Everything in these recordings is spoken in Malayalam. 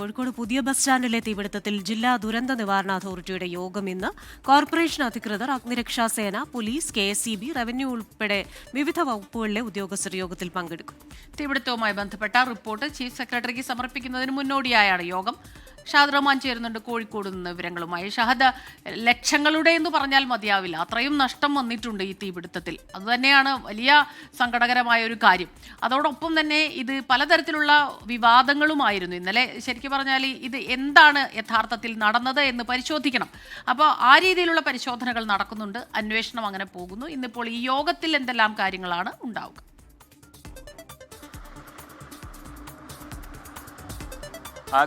കോഴിക്കോട് പുതിയ ബസ് സ്റ്റാൻഡിലെ തീപിടുത്തത്തിൽ ജില്ലാ ദുരന്ത നിവാരണ അതോറിറ്റിയുടെ യോഗം ഇന്ന്. കോർപ്പറേഷൻ അധികൃതർ, അഗ്നിരക്ഷാസേന, പോലീസ്, KSEB, റവന്യൂ ഉൾപ്പെടെ വിവിധ വകുപ്പുകളിലെ ഉദ്യോഗസ്ഥർ യോഗത്തിൽ പങ്കെടുക്കും. തീപിടുത്തവുമായി ബന്ധപ്പെട്ട റിപ്പോർട്ട് ചീഫ് സെക്രട്ടറിക്ക് സമർപ്പിക്കുന്നതിന് മുന്നോടിയായാണ് യോഗം. ഷാദ് റഹ്മാൻ ചേരുന്നുണ്ട് കോഴിക്കോട് നിന്ന് വിവരങ്ങളുമായി. ഷഹദ്, ലക്ഷങ്ങളുടെ എന്ന് പറഞ്ഞാൽ മതിയാവില്ല, അത്രയും നഷ്ടം വന്നിട്ടുണ്ട് ഈ തീപിടുത്തത്തിൽ. അതുതന്നെയാണ് വലിയ സങ്കടകരമായ ഒരു കാര്യം. അതോടൊപ്പം തന്നെ ഇത് പലതരത്തിലുള്ള വിവാദങ്ങളുമായിരുന്നു. ഇന്നലെ ശരിക്കും പറഞ്ഞാൽ ഇത് എന്താണ് യഥാർത്ഥത്തിൽ നടന്നത് എന്ന് പരിശോധിക്കണം. അപ്പോൾ ആ രീതിയിലുള്ള പരിശോധനകൾ നടക്കുന്നുണ്ട്, അന്വേഷണം അങ്ങനെ പോകുന്നു. ഇന്നിപ്പോൾ ഈ യോഗത്തിൽ എന്തെല്ലാം കാര്യങ്ങളാണ് ഉണ്ടാവുക?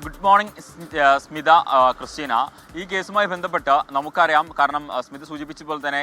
Good morning Smita, Christina. ഈ കേസുമായി ബന്ധപ്പെട്ട് നമുക്കറിയാം, കാരണം സ്മിത സൂചിപ്പിച്ചപ്പോൾ തന്നെ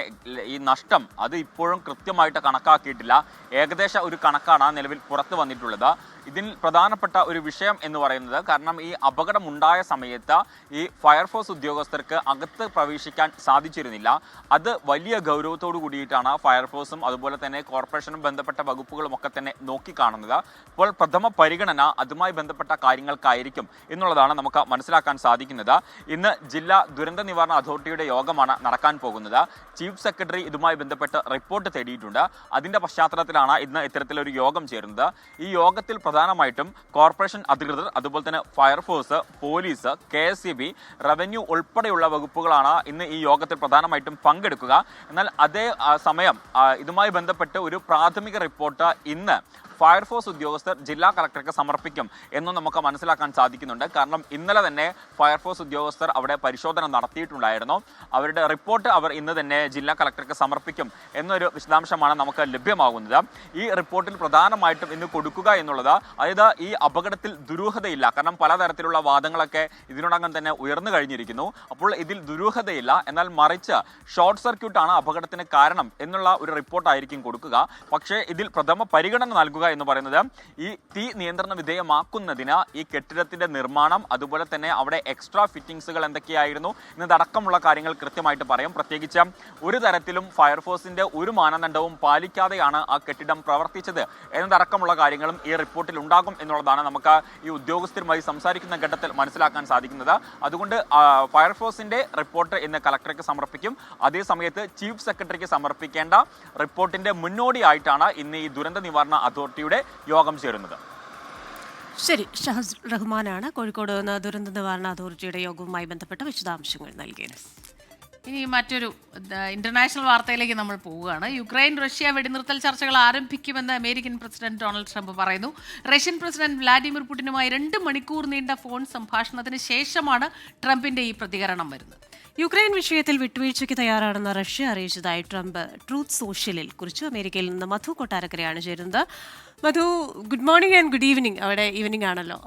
ഈ നഷ്ടം അത് ഇപ്പോഴും കൃത്യമായിട്ട് കണക്കാക്കിയിട്ടില്ല. ഏകദേശം ഒരു കണക്കാണ് നിലവിൽ പുറത്തു വന്നിട്ടുള്ളത്. ഇതിൽ പ്രധാനപ്പെട്ട ഒരു വിഷയം എന്ന് പറയുന്നത്, കാരണം ഈ അപകടമുണ്ടായ സമയത്ത് ഈ ഫയർഫോഴ്സ് ഉദ്യോഗസ്ഥർക്ക് അകത്ത് പ്രവേശിക്കാൻ സാധിച്ചിരുന്നില്ല. അത് വലിയ ഗൗരവത്തോടു കൂടിയിട്ടാണ് ഫയർഫോഴ്സും അതുപോലെ തന്നെ കോർപ്പറേഷനും ബന്ധപ്പെട്ട വകുപ്പുകളും ഒക്കെ തന്നെ നോക്കിക്കാണുന്നത്. അപ്പോൾ പ്രഥമ പരിഗണന അതുമായി ബന്ധപ്പെട്ട കാര്യങ്ങൾക്കായിരിക്കും എന്നുള്ളതാണ് നമുക്ക് മനസ്സിലാക്കാൻ സാധിക്കുന്നത്. ഇന്ന് ജില്ലാ ദുരന്ത നിവാരണ അതോറിറ്റിയുടെ യോഗമാണ് നടക്കാൻ പോകുന്നത്. ചീഫ് സെക്രട്ടറി ഇതുമായി ബന്ധപ്പെട്ട് റിപ്പോർട്ട് തേടിയിട്ടുണ്ട്. അതിന്റെ പശ്ചാത്തലത്തിലാണ് ഇന്ന് ഇത്തരത്തിലൊരു യോഗം ചേരുന്നത്. ഈ യോഗത്തിൽ പ്രധാനമായിട്ടും കോർപ്പറേഷൻ അധികൃതർ, അതുപോലെ തന്നെ ഫയർഫോഴ്സ്, പോലീസ്, KSEB, റവന്യൂ ഉൾപ്പെടെയുള്ള വകുപ്പുകളാണ് ഇന്ന് ഈ യോഗത്തിൽ പ്രധാനമായിട്ടും പങ്കെടുക്കുക. എന്നാൽ അതേ സമയം ഇതുമായി ബന്ധപ്പെട്ട് ഒരു പ്രാഥമിക റിപ്പോർട്ട് ഇന്ന് ഫയർഫോഴ്സ് ഉദ്യോഗസ്ഥർ ജില്ലാ കളക്ടർക്ക് സമർപ്പിക്കും എന്നും നമുക്ക് മനസ്സിലാക്കാൻ സാധിക്കുന്നുണ്ട്. കാരണം ഇന്നലെ തന്നെ ഫയർഫോഴ്സ് ഉദ്യോഗസ്ഥർ അവിടെ പരിശോധന നടത്തിയിട്ടുണ്ടായിരുന്നു. അവരുടെ റിപ്പോർട്ട് അവർ ഇന്ന് തന്നെ ജില്ലാ കളക്ടർക്ക് സമർപ്പിക്കും എന്നൊരു വിശദാംശമാണ് നമുക്ക് ലഭ്യമാകുന്നത്. ഈ റിപ്പോർട്ടിൽ പ്രധാനമായിട്ടും ഇന്ന് കൊടുക്കുക എന്നുള്ളത്, അതായത് ഈ അപകടത്തിൽ ദുരൂഹതയില്ല. കാരണം പലതരത്തിലുള്ള വാദങ്ങളൊക്കെ ഇതിനോടകം തന്നെ ഉയർന്നു കഴിഞ്ഞിരിക്കുന്നു. അപ്പോൾ ഇതിൽ ദുരൂഹതയില്ല, എന്നാൽ മറിച്ച് ഷോർട്ട് സർക്യൂട്ടാണ് അപകടത്തിന് കാരണം എന്നുള്ള ഒരു റിപ്പോർട്ടായിരിക്കും കൊടുക്കുക. പക്ഷേ ഇതിൽ പ്രഥമ പരിഗണന നൽകുക എന്ന് പറയുന്നത് ഈ തീ നിയന്ത്രണ വിധേയമാക്കുന്നതിന് ഈ കെട്ടിടത്തിന്റെ നിർമ്മാണം, അതുപോലെ തന്നെ അവിടെ എക്സ്ട്രാ ഫിറ്റിംഗ്സുകൾ എന്തൊക്കെയായിരുന്നു എന്നതടക്കമുള്ള കാര്യങ്ങൾ കൃത്യമായിട്ട് പറയും. പ്രത്യേകിച്ച് ഒരു തരത്തിലും ഫയർഫോഴ്സിന്റെ ഒരു മാനദണ്ഡവും പാലിക്കാതെയാണ് ആ കെട്ടിടം പ്രവർത്തിച്ചത് എന്നതടക്കമുള്ള കാര്യങ്ങളും ഈ റിപ്പോർട്ടിൽ ഉണ്ടാകും എന്നുള്ളതാണ് നമുക്ക് ഈ ഉദ്യോഗസ്ഥരുമായി സംസാരിക്കുന്ന ഘട്ടത്തിൽ മനസ്സിലാക്കാൻ സാധിക്കുന്നത്. അതുകൊണ്ട് ഫയർഫോഴ്സിന്റെ റിപ്പോർട്ട് ഇന്ന് കളക്ടർക്ക് സമർപ്പിക്കും. അതേസമയത്ത് ചീഫ് സെക്രട്ടറിക്ക് സമർപ്പിക്കേണ്ട റിപ്പോർട്ടിന്റെ മുന്നോടിയായിട്ടാണ് ഇന്ന് ഈ ദുരന്ത നിവാരണ അതോറിറ്റിയുടെ യോഗം ചേരുന്നത്. ശരി, ഷഹദ് റഹ്മാനാണ് കോഴിക്കോട് നിന്ന് ദുരന്ത നിവാരണ അതോറിറ്റിയുടെ യോഗവുമായി ബന്ധപ്പെട്ട വിശദാംശങ്ങൾ നൽകിയത്. ഇനി മറ്റൊരു ഇന്റർനാഷണൽ വാർത്തയിലേക്ക് നമ്മൾ പോവുകയാണ്. യുക്രൈൻ റഷ്യ വെടിനിർത്തൽ ചർച്ചകൾ ആരംഭിക്കുമെന്ന് അമേരിക്കൻ പ്രസിഡന്റ് ഡൊണാൾഡ് ട്രംപ് പറയുന്നു. റഷ്യൻ പ്രസിഡന്റ് വ്ളാഡിമിർ പുടിനുമായി 2 മണിക്കൂർ നീണ്ട ഫോൺ സംഭാഷണത്തിന് ശേഷമാണ് ട്രംപിന്റെ ഈ പ്രതികരണം വരുന്നത്. യുക്രൈൻ വിഷയത്തിൽ വിട്ടുവീഴ്ചയ്ക്ക് തയ്യാറാണെന്ന് റഷ്യ അറിയിച്ചതായി ട്രംപ് ട്രൂത്ത് സോഷ്യലിൽ കുറിച്ചു. അമേരിക്കയിൽ നിന്ന് മധു കൊട്ടാരക്കരയാണ് ചേരുന്നത്. Madhu, good morning and good evening. അവിടെ ഈവനിങ് ആണല്ലോ.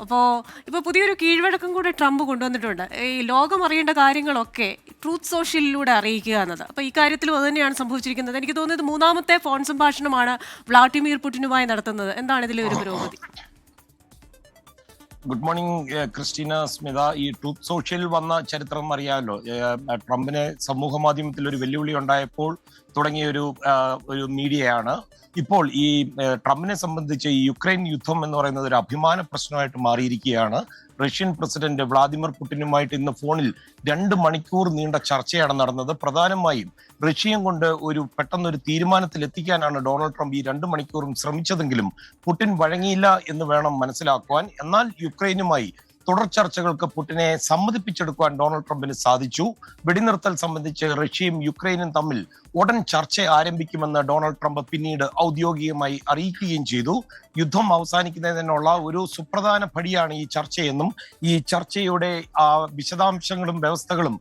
ഇപ്പോൾ പുതിയൊരു കീഴ്വഴക്കം കൂടെ ട്രംപ് കൊണ്ടുവന്നിട്ടുണ്ട്. ഈ ലോകം അറിയേണ്ട കാര്യങ്ങളൊക്കെ ട്രൂത്ത് സോഷ്യലിലൂടെ അറിയിക്കുക എന്നത്. അപ്പോൾ ഈ കാര്യത്തിലും അത് തന്നെയാണ് സംഭവിച്ചിരിക്കുന്നത്. എനിക്ക് തോന്നുന്നത് 3ാമത്തെ ഫോൺ സംഭാഷണമാണ് വ്ളാഡിമിർ പുടിനുമായി നടത്തുന്നത്. എന്താണ് ഇതിലെ ഒരു പുരോഗതി? Good morning Christina, Smita. ഈ ട്രൂത്ത് സോഷ്യൽ വന്ന ചരിത്രം അറിയാമല്ലോ. ട്രംപിന് സമൂഹ മാധ്യമത്തിൽ ഒരു വെല്ലുവിളി ഉണ്ടായപ്പോൾ തുടങ്ങിയ ഒരു മീഡിയയാണ്. ഇപ്പോൾ ഈ ട്രംപിനെ സംബന്ധിച്ച് ഈ യുക്രൈൻ യുദ്ധം എന്ന് പറയുന്നത് ഒരു അഭിമാന പ്രശ്നമായിട്ട് മാറിയിരിക്കുകയാണ്. റഷ്യൻ പ്രസിഡന്റ് വ്ളാദിമിർ പുടിനുമായിട്ട് ഇന്ന് ഫോണിൽ 2 മണിക്കൂർ നീണ്ട ചർച്ചയാണ് നടന്നത്. പ്രധാനമായും റഷ്യയും കൊണ്ട് പെട്ടെന്നൊരു തീരുമാനത്തിൽ എത്തിക്കാനാണ് ഡൊണാൾഡ് ട്രംപ് ഈ 2 മണിക്കൂറും ശ്രമിച്ചതെങ്കിലും പുടിൻ വഴങ്ങിയില്ല എന്ന് വേണം മനസ്സിലാക്കുവാൻ. എന്നാൽ യുക്രൈനുമായി തുടർ ചർച്ചകൾക്ക് പുടിനെ സമ്മതിപ്പിച്ചെടുക്കുവാൻ ഡൊണാൾഡ് ട്രംപിന് സാധിച്ചു. വെടിനിർത്തൽ സംബന്ധിച്ച് റഷ്യയും യുക്രൈനും തമ്മിൽ ഉടൻ ചർച്ച ആരംഭിക്കുമെന്ന് ഡൊണാൾഡ് ട്രംപ് പിന്നീട് ഔദ്യോഗികമായി അറിയിക്കുകയും ചെയ്തു. യുദ്ധം അവസാനിക്കുന്നതിനുള്ള ഒരു സുപ്രധാന പടിയാണ് ഈ ചർച്ചയെന്നും ഈ ചർച്ചയുടെ വിശദാംശങ്ങളും വ്യവസ്ഥകളും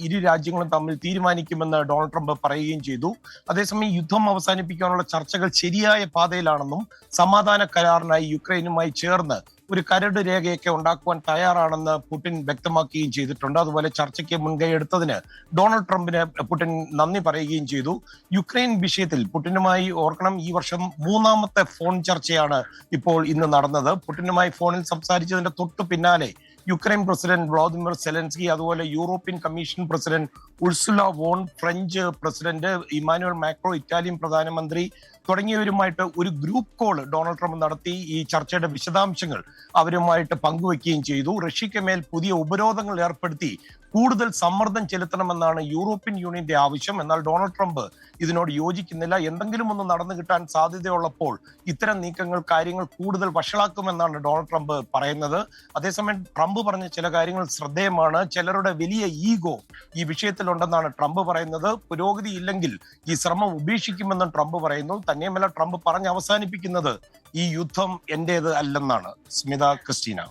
ഇരു രാജ്യങ്ങളും തമ്മിൽ തീരുമാനിക്കുമെന്ന് ഡൊണാൾഡ് ട്രംപ് പറയുകയും ചെയ്തു. അതേസമയം യുദ്ധം അവസാനിപ്പിക്കാനുള്ള ചർച്ചകൾ ശരിയായ പാതയിലാണെന്നും സമാധാന കരാറിനായി യുക്രൈനുമായി ചേർന്ന് ഒരു കരട് രേഖയൊക്കെ ഉണ്ടാക്കുവാൻ തയ്യാറാണെന്ന് പുടിൻ വ്യക്തമാക്കുകയും ചെയ്തിട്ടുണ്ട്. അതുപോലെ ചർച്ചയ്ക്ക് മുൻകൈ എടുത്തതിന് ഡൊണാൾഡ് ട്രംപിന് പുടിൻ നന്ദി പറയുകയും ചെയ്തു. യുക്രൈൻ വിഷയത്തിൽ പുടിനുമായി ഓർക്കണം, ഈ വർഷം 3ാമത്തെ ഫോൺ ചർച്ചയാണ് ഇപ്പോൾ ഇന്ന് നടന്നത്. പുടിനുമായി ഫോണിൽ സംസാരിച്ചതിന്റെ തൊട്ടു പിന്നാലെ യുക്രൈൻ പ്രസിഡന്റ് വ്ളാദിമിർ സെലൻസ്കി, അതുപോലെ European Commission president Ursula von, French president Emmanuel Macron, Italian പ്രധാനമന്ത്രി തുടങ്ങിയവരുമായിട്ട് ഒരു ഗ്രൂപ്പ് കോൾ ഡൊണാൾഡ് ട്രംപ് നടത്തി ഈ ചർച്ചയുടെ വിശദാംശങ്ങൾ അവരുമായിട്ട് പങ്കുവയ്ക്കുകയും ചെയ്തു. റഷ്യയ്ക്ക് മേൽ പുതിയ ഉപരോധങ്ങൾ ഏർപ്പെടുത്തി കൂടുതൽ സമ്മർദ്ദം ചെലുത്തണമെന്നാണ് യൂറോപ്യൻ യൂണിയന്റെ ആവശ്യം. എന്നാൽ ഡൊണാൾഡ് ട്രംപ് ഇതിനോട് യോജിക്കുന്നില്ല. എന്തെങ്കിലും ഒന്ന് നടന്നു കിട്ടാൻ സാധ്യതയുള്ളപ്പോൾ ഇത്തരം നീക്കങ്ങൾ കാര്യങ്ങൾ കൂടുതൽ വഷളാക്കുമെന്നാണ് ഡൊണാൾഡ് ട്രംപ് പറയുന്നത്. അതേസമയം ട്രംപ് പറഞ്ഞ ചില കാര്യങ്ങൾ ശ്രദ്ധേയമാണ്. ചിലരുടെ വലിയ ഈഗോ ഈ വിഷയത്തിലുണ്ടെന്നാണ് ട്രംപ് പറയുന്നത്. പുരോഗതി ഇല്ലെങ്കിൽ ഈ ശ്രമം ഉപേക്ഷിക്കുമെന്നും ട്രംപ് പറയുന്നു. തന്നെയുമല്ല, ട്രംപ് പറഞ്ഞ് അവസാനിപ്പിക്കുന്നത് ഈ യുദ്ധം എന്റേത് അല്ലെന്നാണ്. സ്മിത, ക്രിസ്റ്റീന.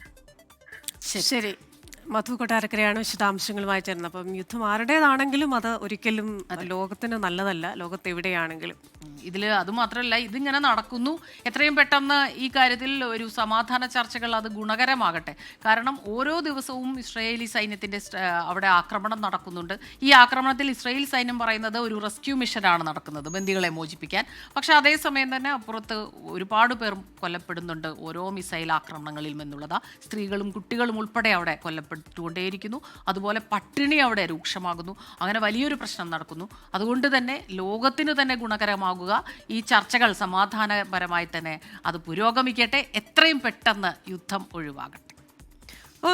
ശരി, മധു കൊട്ടാരക്കരയാണ് വിശദാംശങ്ങളുമായി ചേർന്നത്. അപ്പം യുദ്ധം ആരുടേതാണെങ്കിലും അത് ഒരിക്കലും ലോകത്തിന് നല്ലതല്ല, ലോകത്ത് എവിടെയാണെങ്കിലും. ഇതിൽ അതുമാത്രമല്ല, ഇതിങ്ങനെ നടക്കുന്നു. എത്രയും പെട്ടെന്ന് ഈ കാര്യത്തിൽ ഒരു സമാധാന ചർച്ചകൾ അത് ഗുണകരമാകട്ടെ. കാരണം ഓരോ ദിവസവും ഇസ്രായേലി സൈന്യത്തിൻ്റെ അവിടെ ആക്രമണം നടക്കുന്നുണ്ട്. ഈ ആക്രമണത്തിൽ ഇസ്രായേൽ സൈന്യം പറയുന്നത് ഒരു റെസ്ക്യൂ മിഷനാണ് നടക്കുന്നത്, ബന്ദികളെ മോചിപ്പിക്കാൻ. പക്ഷേ അതേസമയം തന്നെ അപ്പുറത്ത് ഒരുപാട് പേർ കൊല്ലപ്പെടുന്നുണ്ട് ഓരോ മിസൈൽ ആക്രമണങ്ങളിൽ നിന്നുള്ളതാ. സ്ത്രീകളും കുട്ടികളും ഉൾപ്പെടെ അവിടെ കൊല്ലപ്പെട്ടുകൊണ്ടേയിരിക്കുന്നു. അതുപോലെ പട്ടിണി അവിടെ രൂക്ഷമാകുന്നു. അങ്ങനെ വലിയൊരു പ്രശ്നം നടക്കുന്നു. അതുകൊണ്ട് തന്നെ ലോകത്തിന് തന്നെ ഗുണകരമാകുക ഈ ചർച്ചകൾ സമാധാനപരമായി തന്നെ അത് പുരോഗമിക്കട്ടെ. എത്രയും പെട്ടെന്ന് യുദ്ധം ഒഴിവാകട്ടെ.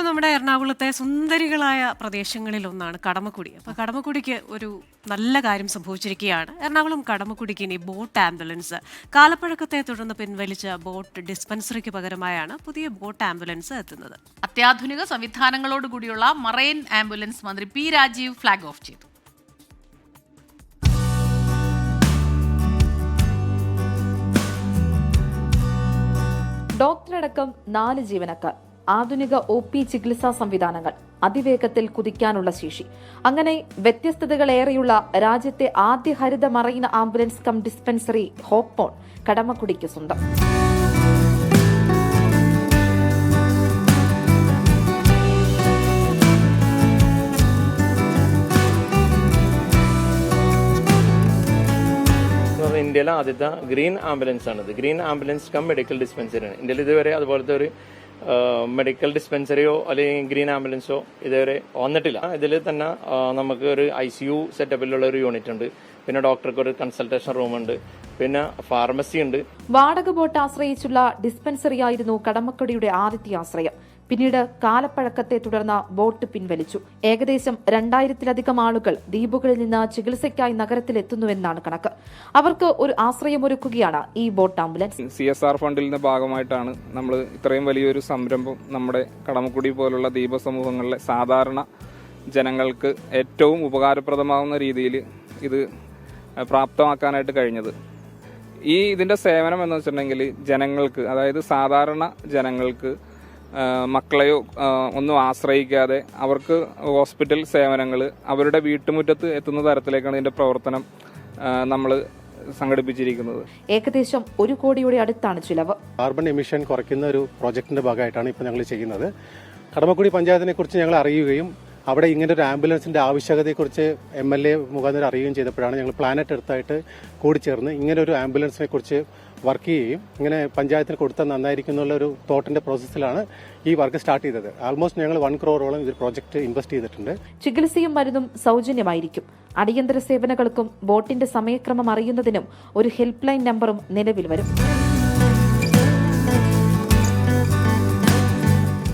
നമ്മുടെ എറണാകുളത്തെ സുന്ദരികളായ പ്രദേശങ്ങളിൽ ഒന്നാണ് കടമക്കുടി. അപ്പോൾ കടമക്കുടിക്ക് ഒരു നല്ല കാര്യം സംഭവിച്ചിരിക്കുകയാണ്. എറണാകുളം കടമക്കുടിക്ക് ഇനി ബോട്ട് ആംബുലൻസ്. കാലപ്പഴക്കത്തെ തുടർന്ന് പിൻവലിച്ച ബോട്ട് ഡിസ്പെൻസറിക്ക് പകരമായാണ് പുതിയ ബോട്ട് ആംബുലൻസ് എത്തുന്നത്. അത്യാധുനിക സംവിധാനങ്ങളോടുകൂടിയുള്ള മറൈൻ ആംബുലൻസ് മന്ത്രി പി രാജീവ് ഫ്ലാഗ് ഓഫ് ചെയ്തു. ഡോക്ടറടക്കം 4 ജീവനക്കാർ, ആധുനിക OP ചികിത്സാ സംവിധാനങ്ങൾ, അതിവേഗത്തിൽ കുതിക്കാനുള്ള ശേഷി, അങ്ങനെ വ്യത്യസ്തതകളേറെയുള്ള രാജ്യത്തെ ആദ്യ ഹരിത marine ambulance cum dispensary hop on കടമക്കുടിക്ക് സ്വന്തം. ഇന്ത്യയിലെ ആദ്യത്തെ ഗ്രീൻ ആംബുലൻസ് ആണിത്. ഗ്രീൻ ആംബുലൻസ് കം മെഡിക്കൽ ഡിസ്പെൻസറിയാണ്. ഇന്ത്യയിൽ ഇതുവരെ അതുപോലത്തെ ഒരു മെഡിക്കൽ ഡിസ്പെൻസറിയോ അല്ലെങ്കിൽ ഗ്രീൻ ആംബുലൻസോ ഇതുവരെ വന്നിട്ടില്ല. ഇതിൽ തന്നെ നമുക്ക് ഒരു ICU സെറ്റപ്പിലുള്ള ഒരു യൂണിറ്റ് ഉണ്ട്, പിന്നെ ഡോക്ടർക്ക് ഒരു കൺസൾട്ടേഷൻ റൂം ഉണ്ട്, പിന്നെ ഫാർമസി ഉണ്ട്. വാടക ബോട്ട് ആശ്രയിച്ചുള്ള ഡിസ്പെൻസറിയായിരുന്നു കടമക്കുടിയുടെ ആദ്യത്തെ ആശ്രയം. പിന്നീട് കാലപ്പഴക്കത്തെ തുടർന്ന് ബോട്ട് പിൻവലിച്ചു. ഏകദേശം 2000-ലധികം ആളുകൾ ദ്വീപുകളിൽ നിന്ന് ചികിത്സയ്ക്കായി നഗരത്തിലെത്തുന്നുവെന്നാണ് കണക്ക്. അവർക്ക് ഒരു ആശ്രയമൊരുക്കുകയാണ് ഈ ബോട്ട് ആംബുലൻസ്. CSR ഫണ്ടിൽ നിന്ന് ഭാഗമായിട്ടാണ് നമ്മൾ ഇത്രയും വലിയൊരു സംരംഭം നമ്മുടെ കടമക്കുടി പോലുള്ള ദ്വീപ സമൂഹങ്ങളിലെ സാധാരണ ജനങ്ങൾക്ക് ഏറ്റവും ഉപകാരപ്രദമാകുന്ന രീതിയിൽ ഇത് പ്രാപ്തമാക്കാനായിട്ട് കഴിഞ്ഞത്. ഇതിന്റെ സേവനം എന്ന് വെച്ചിട്ടുണ്ടെങ്കിൽ ജനങ്ങൾക്ക്, അതായത് സാധാരണ ജനങ്ങൾക്ക് മക്കളെയോ ഒന്നും ആശ്രയിക്കാതെ അവർക്ക് ഹോസ്പിറ്റൽ സേവനങ്ങൾ അവരുടെ വീട്ടുമുറ്റത്ത് എത്തുന്ന തരത്തിലേക്കാണ് ഇതിന്റെ പ്രവർത്തനം നമ്മൾ സംഘടിപ്പിച്ചിരിക്കുന്നത്. ഏകദേശം 1 കോടിയുടെ അടുത്താണ് ചിലവ്. കാർബൺ എമിഷൻ കുറയ്ക്കുന്ന ഒരു പ്രോജക്റ്റിന്റെ ഭാഗമായിട്ടാണ് ഇപ്പോൾ ഞങ്ങൾ ചെയ്യുന്നത്. കടമക്കുടി പഞ്ചായത്തിനെ കുറിച്ച് ഞങ്ങൾ അറിയുകയും അവിടെ ഇങ്ങനെ ഒരു ആംബുലൻസിന്റെ ആവശ്യകതയെക്കുറിച്ച് MLA മുഖാന്തരം അറിയുകയും ചെയ്തപ്പോഴാണ് ഞങ്ങൾ പ്ലാനറ്റ് എർത്തായിട്ട് കൂടിച്ചേർന്ന് ഇങ്ങനെ ഒരു ആംബുലൻസിനെ കുറിച്ച് വർക്ക് ചെയ്യുകയും ഇങ്ങനെ പഞ്ചായത്തിന് കൊടുത്താൽ നന്നായിരിക്കും എന്നുള്ള ഒരു തോട്ടിന്റെ പ്രോസസ്സിലാണ് ഈ വർക്ക് സ്റ്റാർട്ട് ചെയ്തത്. ആൾമോസ്റ്റ് ഞങ്ങൾ 1 crore ഇതിൽ പ്രോജക്റ്റ് ഇൻവെസ്റ്റ് ചെയ്തിട്ടുണ്ട്. ചികിത്സയും മരുന്നും സൗജന്യമായിരിക്കും. അടിയന്തര സേവനങ്ങൾക്കും ബോട്ടിന്റെ സമയക്രമം അറിയുന്നതിനും ഒരു ഹെൽപ്പ് ലൈൻ നമ്പറും നിലവിൽ വരും.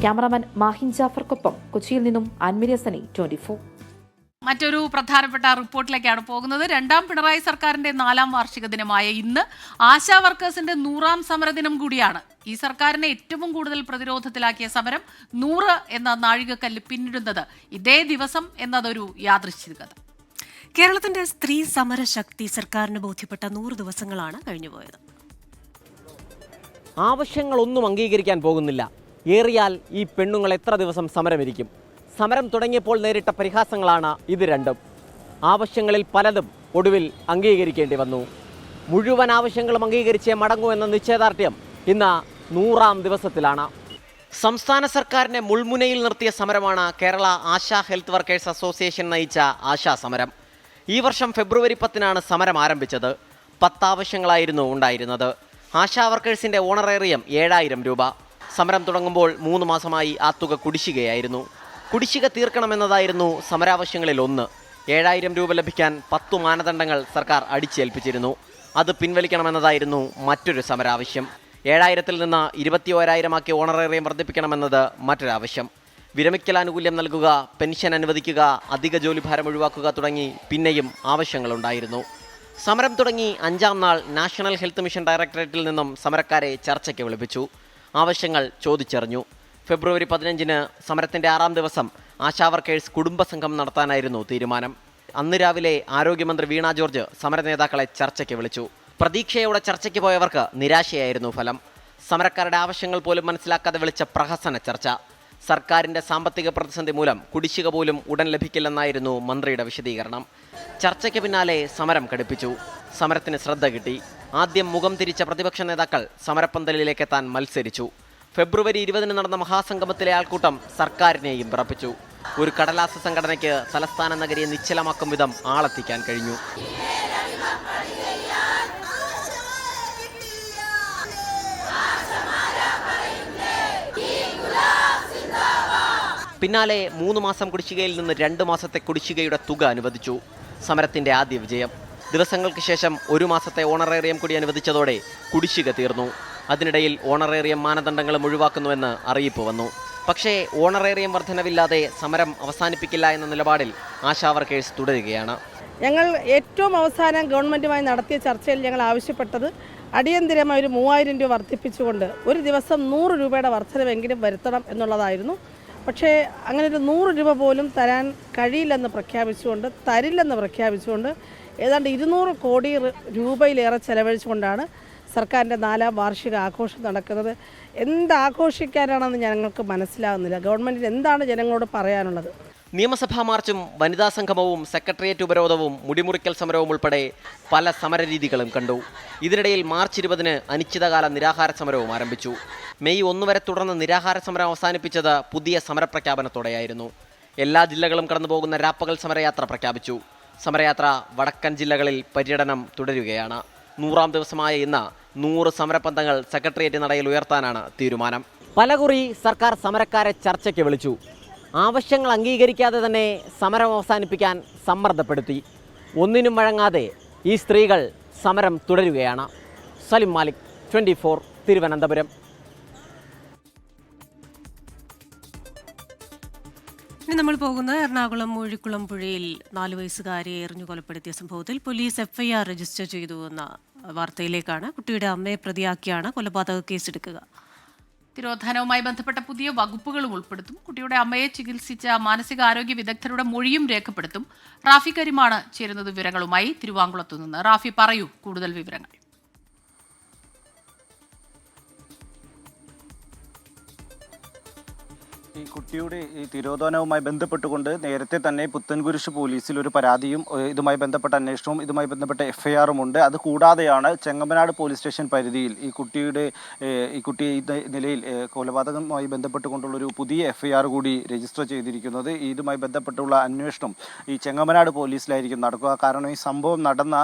ക്യാമറാമാൻ മാഹിൻ ജാഫർക്കൊപ്പം കൊച്ചിയിൽ നിന്നും അൻമിര സനി, 24. മറ്റൊരു പ്രധാനപ്പെട്ട റിപ്പോർട്ടിലേക്കാണ് പോകുന്നത്. 2ാം പിണറായി സർക്കാരിന്റെ 4ാം വാർഷിക ദിനമായ ഇന്ന് ആശാ വർക്കേഴ്സിന്റെ 100ാം സമരദിനം കൂടിയാണ്. ഈ സർക്കാരിനെ ഏറ്റവും കൂടുതൽ പ്രതിരോധത്തിലാക്കിയ സമരം 100 എന്ന നാഴികക്കല്ല് പിന്നിടുന്നത് ഇതേ ദിവസം എന്നതൊരു യാദൃശ്ചികത. കേരളത്തിന്റെ സ്ത്രീ സമരശക്തി സർക്കാരിന് ബോധ്യപ്പെട്ട 100 ദിവസങ്ങളാണ് കഴിഞ്ഞുപോയത്. ആവശ്യങ്ങളൊന്നും അംഗീകരിക്കാൻ പോകുന്നില്ല. ഏറിയാൽ ഈ പെണ്ണുങ്ങൾ എത്ര ദിവസം സമരമിരിക്കും? സമരം തുടങ്ങിയപ്പോൾ നേരിട്ട പരിഹാസങ്ങളാണ് ഇത് രണ്ടും. ആവശ്യങ്ങളിൽ പലതും ഒടുവിൽ അംഗീകരിക്കേണ്ടി വന്നു. മുഴുവൻ ആവശ്യങ്ങളും അംഗീകരിച്ചേ മടങ്ങൂ എന്ന നിശ്ചയദാർഢ്യം ഇന്ന് 100ാം ദിവസത്തിലാണ്. സംസ്ഥാന സർക്കാരിനെ മുൾമുനയിൽ നിർത്തിയ സമരമാണ് Kerala ASHA health workers association നയിച്ച ആശാ സമരം. ഈ വർഷം ഫെബ്രുവരി 10-നാണ് സമരം ആരംഭിച്ചത്. 10 ആവശ്യങ്ങളായിരുന്നു ഉണ്ടായിരുന്നത്. ആശാ വർക്കേഴ്സിന്റെ ഓണറേറിയം 7000 രൂപ. സമരം തുടങ്ങുമ്പോൾ 3 മാസമായി ആ തുക കുടിശ്ശികയായിരുന്നു. കുടിശ്ശിക തീർക്കണമെന്നതായിരുന്നു സമരാവശ്യങ്ങളിൽ ഒന്ന്. 7000 രൂപ ലഭിക്കാൻ 10 മാനദണ്ഡങ്ങൾ സർക്കാർ അടിച്ചേൽപ്പിച്ചിരുന്നു. അത് പിൻവലിക്കണമെന്നതായിരുന്നു മറ്റൊരു സമരാവശ്യം. 7,000-ൽ നിന്ന് 21,000-ആക്കി ഓണറേറിയം വർദ്ധിപ്പിക്കണമെന്നത് മറ്റൊരാവശ്യം. വിരമിക്കലാനുകൂല്യം നൽകുക, പെൻഷൻ അനുവദിക്കുക, അധിക ജോലിഭാരം ഒഴിവാക്കുക തുടങ്ങി പിന്നെയും ആവശ്യങ്ങളുണ്ടായിരുന്നു. സമരം തുടങ്ങി 5-ാം നാൾ നാഷണൽ ഹെൽത്ത് മിഷൻ ഡയറക്ടറേറ്റിൽ നിന്നും സമരക്കാരെ ചർച്ചയ്ക്ക് വിളിപ്പിച്ചു. ആവശ്യങ്ങൾ ചോദിച്ചറിഞ്ഞു. ഫെബ്രുവരി 15-ന് സമരത്തിൻ്റെ 6-ാം ദിവസം ആശാ വർക്കേഴ്സ് കുടുംബസംഘം നടത്താനായിരുന്നു തീരുമാനം. അന്ന് രാവിലെ ആരോഗ്യമന്ത്രി വീണ ജോർജ് സമര നേതാക്കളെ ചർച്ചയ്ക്ക് വിളിച്ചു. പ്രതീക്ഷയോടെ ചർച്ചയ്ക്ക് പോയവർക്ക് നിരാശയായിരുന്നു ഫലം. സമരക്കാരുടെ ആവശ്യങ്ങൾ പോലും മനസ്സിലാക്കാതെ വിളിച്ച പ്രഹസന ചർച്ച. സർക്കാരിൻ്റെ സാമ്പത്തിക പ്രതിസന്ധി മൂലം കുടിശ്ശിക പോലും ഉടൻ ലഭിക്കില്ലെന്നായിരുന്നു മന്ത്രിയുടെ വിശദീകരണം. ചർച്ചയ്ക്ക് പിന്നാലെ സമരം കടുപ്പിച്ചു. സമരത്തിന് ശ്രദ്ധ കിട്ടി. ആദ്യം മുഖം തിരിച്ച പ്രതിപക്ഷ നേതാക്കൾ സമരപ്പന്തലിലേക്ക് എത്താൻ മത്സരിച്ചു. ഫെബ്രുവരി 20-ന് നടന്ന മഹാസംഗമത്തിലെ ആൾക്കൂട്ടം സർക്കാരിനെയും വിറപ്പിച്ചു. ഒരു കടലാസ സംഘടനയ്ക്ക് തലസ്ഥാന നഗരിയെ നിശ്ചലമാക്കും വിധം ആളെത്തിക്കാൻ കഴിഞ്ഞു. പിന്നാലെ 3 മാസം കുടിശ്ശികയിൽ നിന്ന് 2 മാസത്തെ കുടിശ്ശികയുടെ തുക അനുവദിച്ചു. സമരത്തിന്റെ ആദ്യ വിജയം. ദിവസങ്ങൾക്ക് ശേഷം 1 മാസത്തെ ഓണറേറിയം കൂടി അനുവദിച്ചതോടെ കുടിശ്ശിക തീർന്നു. അതിനിടയിൽ ഓണറേറിയം മാനദണ്ഡങ്ങളും ഒഴിവാക്കുന്നുവെന്ന് അറിയിപ്പ് വന്നു. പക്ഷേ ഓണറേറിയം വർധനവില്ലാതെ സമരം അവസാനിപ്പിക്കില്ല എന്ന നിലപാടിൽ ആശാ വർക്കേഴ്സ് തുടരുകയാണ്. ഞങ്ങൾ ഏറ്റവും അവസാനം ഗവൺമെൻറ്റുമായി നടത്തിയ ചർച്ചയിൽ ഞങ്ങൾ ആവശ്യപ്പെട്ടത് അടിയന്തിരമായി ഒരു 3,000 രൂപ വർദ്ധിപ്പിച്ചുകൊണ്ട് ഒരു ദിവസം 100 രൂപയുടെ വർധനവെങ്കിലും വരുത്തണം എന്നുള്ളതായിരുന്നു. പക്ഷേ അങ്ങനെ ഒരു 100 രൂപ പോലും തരാൻ കഴിയില്ലെന്ന് പ്രഖ്യാപിച്ചുകൊണ്ട്, തരില്ലെന്ന് പ്രഖ്യാപിച്ചുകൊണ്ട് ഏതാണ്ട് 200 കോടി രൂപയിലേറെ ചെലവഴിച്ചുകൊണ്ടാണ് സർക്കാരിൻ്റെ 4ാം വാർഷിക ആഘോഷം നടക്കുന്നത്. എന്താഘോഷിക്കാനാണെന്ന് ഞങ്ങൾക്ക് മനസ്സിലാകുന്നില്ല. ഗവൺമെൻറ്റിന് എന്താണ് ജനങ്ങളോട് പറയാനുള്ളത്? നിയമസഭാ മാർച്ചും വനിതാ സംഗമവും സെക്രട്ടേറിയറ്റ് ഉപരോധവും മുടിമുറിക്കൽ സമരവും ഉൾപ്പെടെ പല സമരരീതികളും കണ്ടു. ഇതിനിടയിൽ മാർച്ച് 20-ന് അനിശ്ചിതകാല നിരാഹാര സമരവും ആരംഭിച്ചു. മെയ് 1 വരെ തുടർന്ന് നിരാഹാര സമരം അവസാനിപ്പിച്ചത് പുതിയ സമരപ്രഖ്യാപനത്തോടെയായിരുന്നു. എല്ലാ ജില്ലകളും കടന്നുപോകുന്ന രാപ്പകൽ സമരയാത്ര പ്രഖ്യാപിച്ചു. സമരയാത്ര വടക്കൻ ജില്ലകളിൽ പര്യടനം തുടരുകയാണ്. 100-ാം ദിവസമായ ഇന്ന് 100 സമരപന്തങ്ങൾ സെക്രട്ടേറിയറ്റ് നടയിൽ ഉയർത്താനാണ് തീരുമാനം. പലകുറി സർക്കാർ സമരക്കാരെ ചർച്ചയ്ക്ക് വിളിച്ചു. ആവശ്യങ്ങൾ അംഗീകരിക്കാതെ തന്നെ സമരം അവസാനിപ്പിക്കാൻ സമ്മർദ്ദപ്പെടുത്തി. ഒന്നിനും വഴങ്ങാതെ ഈ സ്ത്രീകൾ സമരം തുടരുകയാണ്. സലിം മാലിക്, 24, തിരുവനന്തപുരം. ഇനി നമ്മൾ പോകുന്നത് എറണാകുളം മൂഴിക്കുളം പുഴയിൽ 4 വയസ്സുകാരിയെ എറിഞ്ഞു കൊലപ്പെടുത്തിയ സംഭവത്തിൽ പോലീസ് FIR രജിസ്റ്റർ ചെയ്തു എന്ന വാർത്തയിലേക്കാണ്. കുട്ടിയുടെ അമ്മയെ പ്രതിയാക്കിയാണ് കൊലപാതക കേസെടുക്കുക. തിരോധാനവുമായി ബന്ധപ്പെട്ട പുതിയ വകുപ്പുകളും ഉൾപ്പെടുത്തും. കുട്ടിയുടെ അമ്മയെ ചികിത്സിച്ച മാനസികാരോഗ്യ വിദഗ്ധരുടെ മൊഴിയും രേഖപ്പെടുത്തും. റാഫി കരിമാണ് ചേരുന്നത് വിവരങ്ങളുമായി തിരുവാങ്കുളത്തു നിന്ന്. റാഫി, പറയൂ കൂടുതൽ വിവരങ്ങൾ. ഈ കുട്ടിയുടെ ഈ തിരോധാനവുമായി ബന്ധപ്പെട്ടുകൊണ്ട് നേരത്തെ തന്നെ പുത്തൻകുരിശ് പോലീസിൽ ഒരു പരാതിയും ഇതുമായി ബന്ധപ്പെട്ട അന്വേഷണവും ഇതുമായി ബന്ധപ്പെട്ട FIR-ഉം ഉണ്ട്. അതുകൂടാതെയാണ് ചെങ്ങമ്പനാട് പോലീസ് സ്റ്റേഷൻ പരിധിയിൽ ഈ കുട്ടിയെ ഈ നിലയിൽ കൊലപാതകവുമായി ബന്ധപ്പെട്ടുകൊണ്ടുള്ളൊരു പുതിയ FIR കൂടി രജിസ്റ്റർ ചെയ്തിരിക്കുന്നത്. ഇതുമായി ബന്ധപ്പെട്ടുള്ള അന്വേഷണം ഈ ചെങ്ങമ്പനാട് പോലീസിലായിരിക്കും നടക്കുക. കാരണം ഈ സംഭവം നടന്ന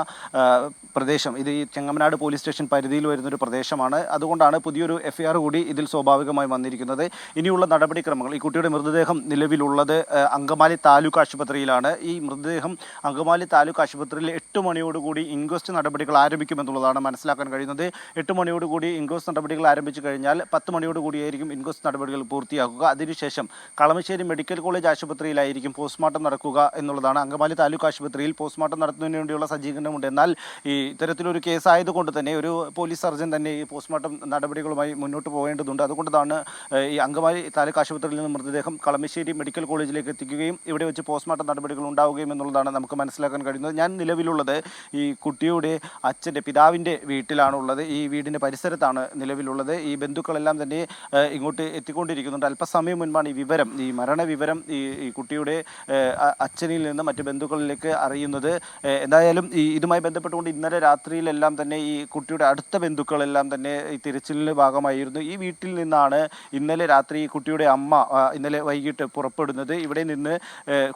പ്രദേശം ഇത് ഈ ചെങ്ങമ്പനാട് പോലീസ് സ്റ്റേഷൻ പരിധിയിൽ വരുന്നൊരു പ്രദേശമാണ്. അതുകൊണ്ടാണ് പുതിയൊരു FIR കൂടി ഇതിൽ സ്വാഭാവികമായി വന്നിരിക്കുന്നത്. ഇനിയുള്ള നടപടിക്രമങ്ങൾ, ഈ കുട്ടിയുടെ മൃതദേഹം നിലവിലുള്ളത് അങ്കമാലി താലൂക്ക് ആശുപത്രിയിലാണ്. ഈ മൃതദേഹം അങ്കമാലി താലൂക്ക് ആശുപത്രിയിൽ 8 മണിയോടുകൂടി ഇൻക്വസ്റ്റ് നടപടികൾ ആരംഭിക്കുമെന്നുള്ളതാണ് മനസ്സിലാക്കാൻ കഴിയുന്നത്. 8 മണിയോടുകൂടി ഇൻക്വസ്റ്റ് നടപടികൾ ആരംഭിച്ചു കഴിഞ്ഞാൽ 10 മണിയോടുകൂടിയായിരിക്കും ഇൻക്വസ്റ്റ് നടപടികൾ പൂർത്തിയാക്കുക. അതിനുശേഷം കളമശ്ശേരി മെഡിക്കൽ കോളേജ് ആശുപത്രിയിലായിരിക്കും പോസ്റ്റ്മോർട്ടം നടക്കുക എന്നുള്ളതാണ്. അങ്കമാലി താലൂക്ക് ആശുപത്രിയിൽ പോസ്റ്റ്മോർട്ടം നടത്തുന്നതിന് വേണ്ടിയുള്ള സജ്ജീകരണമുണ്ട്. എന്നാൽ ഈ ഇത്തരത്തിലൊരു കേസായതുകൊണ്ട് തന്നെ ഒരു പോലീസ് സർജൻ തന്നെ ഈ പോസ്റ്റ്മോർട്ടം നടപടികളുമായി മുന്നോട്ട് പോകേണ്ടതുണ്ട്. അതുകൊണ്ടാണ് ഈ അങ്കമാലി താലൂക്ക് ആശുപത്രിയിൽ നിന്ന് മൃതദേഹം കളമശ്ശേരി മെഡിക്കൽ കോളേജിലേക്ക് എത്തിക്കുകയും ഇവിടെ വെച്ച് പോസ്റ്റ്മോർട്ടം നടപടികൾ ഉണ്ടാവുകയും എന്നുള്ളതാണ് നമുക്ക് മനസ്സിലാക്കാൻ കഴിയുന്നത്. ഞാൻ നിലവിലുള്ളത് ഈ കുട്ടിയുടെ അച്ഛൻ്റെ പിതാവിൻ്റെ വീട്ടിലാണുള്ളത്. ഈ വീടിൻ്റെ പരിസരത്താണ് നിലവിലുള്ളത്. ഈ ബന്ധുക്കളെല്ലാം തന്നെ ഇങ്ങോട്ട് എത്തിക്കൊണ്ടിരിക്കുന്നുണ്ട്. അല്പസമയം മുൻപാണ് ഈ മരണവിവരം ഈ കുട്ടിയുടെ അച്ഛനിൽ നിന്ന് മറ്റ് ബന്ധുക്കളിലേക്ക് അറിയുന്നത്. എന്തായാലും ഇതുമായി ബന്ധപ്പെട്ടുകൊണ്ട് ഇന്നലെ രാത്രിയിലെല്ലാം തന്നെ ഈ കുട്ടിയുടെ അടുത്ത ബന്ധുക്കളെല്ലാം തന്നെ ഈ തിരച്ചിലിൻ്റെ ഭാഗമായിരുന്നു. ഈ വീട്ടിൽ നിന്നാണ് ഇന്നലെ രാത്രി ഈ കുട്ടിയുടെ അമ്മ ഇന്നലെ വൈകിട്ട് പുറപ്പെടുന്നത്. ഇവിടെ നിന്ന്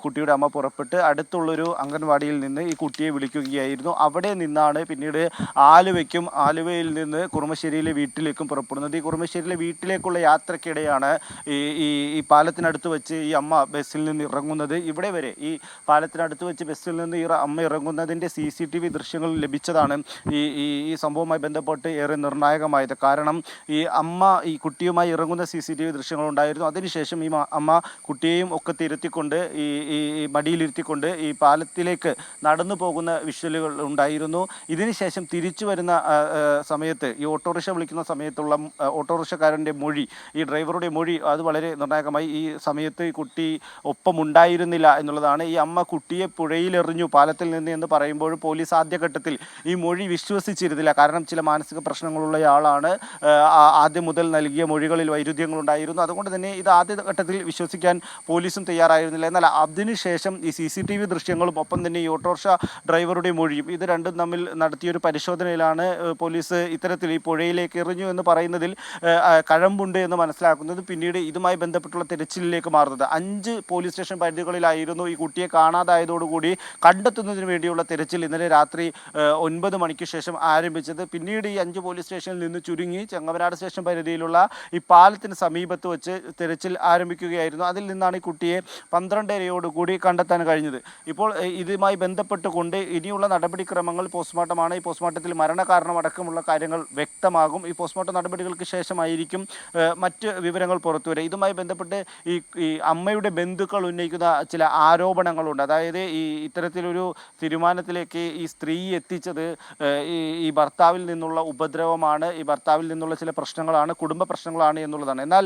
കുട്ടിയുടെ അമ്മ പുറപ്പെട്ട് അടുത്തുള്ളൊരു അംഗൻവാടിയിൽ നിന്ന് ഈ കുട്ടിയെ വിളിക്കുകയായിരുന്നു. അവിടെ നിന്നാണ് പിന്നീട് ആലുവയിൽ നിന്ന് കുറുമശ്ശേരിയിലെ വീട്ടിലേക്കും പുറപ്പെടുന്നത്. ഈ കുറുമശ്ശേരിയിലെ വീട്ടിലേക്കുള്ള യാത്രക്കിടെയാണ് ഈ പാലത്തിനടുത്ത് വെച്ച് ഈ അമ്മ ബസ്സിൽ നിന്ന് ഇറങ്ങുന്നത്. ഇവിടെ വരെ ഈ പാലത്തിനടുത്ത് വെച്ച് ബസ്സിൽ നിന്ന് അമ്മ ഇറങ്ങുന്നതിൻ്റെ CCTV ദൃശ്യങ്ങൾ ലഭിച്ചതാണ് ഈ സംഭവവുമായി ബന്ധപ്പെട്ട് ഏറെ നിർണായകമായത്. കാരണം ഈ അമ്മ ഈ കുട്ടിയുമായി ഇറങ്ങുന്ന CCTV ദൃശ്യങ്ങളുണ്ടായിരുന്നു. അതിനുശേഷം ഈ അമ്മ കുട്ടിയെയും ഒക്കെ തിരുത്തിക്കൊണ്ട് ഈ മടിയിലിരുത്തിക്കൊണ്ട് ഈ പാലത്തിലേക്ക് നടന്നു പോകുന്ന വിഷ്വലുകൾ ഉണ്ടായിരുന്നു. ഇതിനുശേഷം തിരിച്ചു വരുന്ന സമയത്ത് ഈ ഓട്ടോറിക്ഷ വിളിക്കുന്ന സമയത്തുള്ള ഓട്ടോറിക്ഷക്കാരൻ്റെ മൊഴി, ഈ ഡ്രൈവറുടെ മൊഴി അത് വളരെ നിർണായകമായി. ഈ സമയത്ത് ഈ കുട്ടി ഒപ്പമുണ്ടായിരുന്നില്ല എന്നുള്ളതാണ്. ഈ അമ്മ കുട്ടിയെ പുഴയിലെറിഞ്ഞു പാലത്തിൽ നിന്ന് എന്ന് പറയുമ്പോൾ പോലീസ് ആദ്യഘട്ടത്തിൽ ഈ മൊഴി വിശ്വസിച്ചിരുന്നില്ല. കാരണം ചില മാനസിക പ്രശ്നങ്ങളുള്ള ആളാണ്. ആദ്യം മുതൽ നൽകിയ മൊഴികളിൽ വൈരുദ്ധ്യങ്ങളുണ്ടായിരുന്നു. അതുകൊണ്ട് തന്നെ ഇത് ആദ്യഘട്ടത്തിൽ വിശ്വസിക്കാൻ പോലീസും തയ്യാറായിരുന്നില്ല. എന്നാൽ അതിനുശേഷം ഈ CCTV ദൃശ്യങ്ങളും ഒപ്പം തന്നെ ഈ ഓട്ടോറിക്ഷ ഡ്രൈവറുടെ മൊഴിയും ഇത് രണ്ടും തമ്മിൽ നടത്തിയൊരു പരിശോധനയിലാണ് പോലീസ് ഇത്തരത്തിൽ ഈ പുഴയിലേക്ക് എറിഞ്ഞു എന്ന് പറയുന്നതിൽ കഴമ്പുണ്ട് എന്ന് മനസ്സിലാക്കുന്നത്. പിന്നീട് ഇതുമായി ബന്ധപ്പെട്ടുള്ള തെരച്ചിലിലേക്ക് മാറുന്നത് 5 പോലീസ് സ്റ്റേഷൻ പരിധികളിലായിരുന്നു ഈ കുട്ടിയെ കാണാതായതോടുകൂടി കണ്ടെത്തുന്നതിന് വേണ്ടിയുള്ള തെരച്ചിൽ ഇന്നലെ രാത്രി 9 മണിക്ക് ശേഷം ആരംഭിച്ചത്. പിന്നീട് ഈ 5 പോലീസ് സ്റ്റേഷനിൽ നിന്ന് ചുരുങ്ങി ചെങ്ങമനാട് സ്റ്റേഷൻ പരിധിയിലുള്ള ഈ പാലത്തിന് സമീപത്ത് വെച്ച് തെരച്ചിൽ ആരംഭിക്കുകയായിരുന്നു. അതിൽ നിന്നാണ് ഈ കുട്ടിയെ 12:30യോടുകൂടി കണ്ടെത്താൻ കഴിഞ്ഞത്. ഇപ്പോൾ ഇതുമായി ബന്ധപ്പെട്ടുകൊണ്ട് ഇനിയുള്ള നടപടിക്രമങ്ങൾ പോസ്റ്റ്മോർട്ടമാണ്. ഈ പോസ്റ്റ്മോർട്ടത്തിൽ മരണകാരണമടക്കമുള്ള കാര്യങ്ങൾ വ്യക്തമാകും. ഈ പോസ്റ്റ്മോർട്ടം നടപടികൾക്ക് ശേഷമായിരിക്കും മറ്റ് വിവരങ്ങൾ പുറത്തുവരിക. ഇതുമായി ബന്ധപ്പെട്ട് ഈ അമ്മയുടെ ബന്ധുക്കൾ ഉന്നയിക്കുന്ന ചില ആരോപണങ്ങളുണ്ട്. അതായത് ഇത്തരത്തിലൊരു തീരുമാനത്തിലേക്ക് ഈ സ്ത്രീ എത്തിച്ചത് ഈ ഭർത്താവിൽ നിന്നുള്ള ഉപദ്രവമാണ്, ഈ ഭർത്താവിൽ നിന്നുള്ള ചില പ്രശ്നങ്ങളാണ്, കുടുംബ പ്രശ്നങ്ങളാണ് എന്നുള്ളതാണ്. എന്നാൽ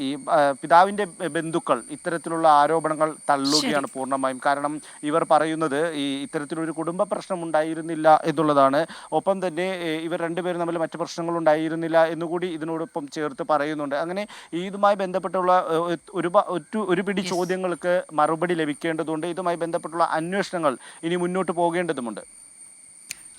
ഈ പിതാവിൻ്റെ ബന്ധുക്കൾ ഇത്തരത്തിലുള്ള ആരോപണങ്ങൾ തള്ളുകയാണ് പൂർണ്ണമായും. കാരണം ഇവർ പറയുന്നത് ഇത്തരത്തിലൊരു കുടുംബ പ്രശ്നം ഉണ്ടായിരുന്നില്ല എന്നുള്ളതാണ്. ഒപ്പം തന്നെ ഇവർ രണ്ടുപേരും തമ്മിൽ മറ്റു പ്രശ്നങ്ങളുണ്ടായിരുന്നില്ല എന്നുകൂടി ഇതിനോടൊപ്പം ചേർത്ത് പറയുന്നുണ്ട്. അങ്ങനെ ഇതുമായി ബന്ധപ്പെട്ടുള്ള ഒരു പിടി ചോദ്യങ്ങൾക്ക് മറുപടി ലഭിക്കേണ്ടതുണ്ട്. ഇതുമായി ബന്ധപ്പെട്ടുള്ള അന്വേഷണങ്ങൾ ഇനി മുന്നോട്ട് പോകേണ്ടതുമുണ്ട്.